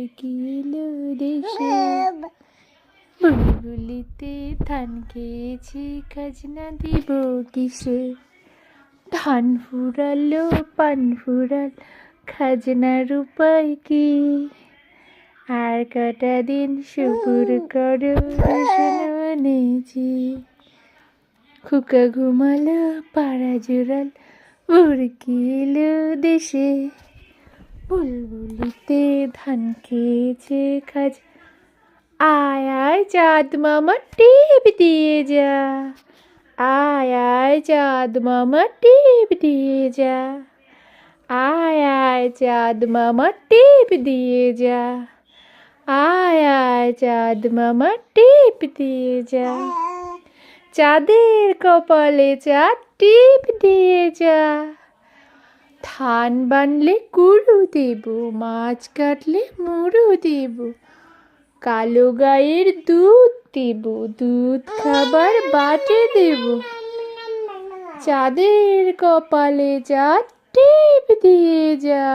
কি এলো দেশে। বুলবুলিতে ধান খেয়েছি, খাজনা দিব কিসে। ধান ফুরালো পান ফুরাল, খাজনার উপায় কি। আর কটা দিন শুকুর করো শুনেছি। খোকা ঘুমালো পাড়া জোড়াল, কি এলো দেশে। বুলবুলিতে ধান খেয়েছে খাজ। আয় আয় চাঁদ মামা টিপ দিয়ে যা। আয় আয় চাঁদ মামা টিপ দিয়ে যা। আয় আয় চাঁদ মামা টিপ দিয়ে যা। আয় আয় চাঁদ মামা টিপ দিয়ে যা। চাঁদের কপালে চাঁদ টিপ দিয়ে যা। ধান বানলে কুড়ু দেব, মাছ কাটলে মুড়ো দেব, কালো গায়ের দুধ দেব, দুধ খাবার বাটে দেব। চাঁদের কপালে চাঁদ টিপ দিয়ে যা।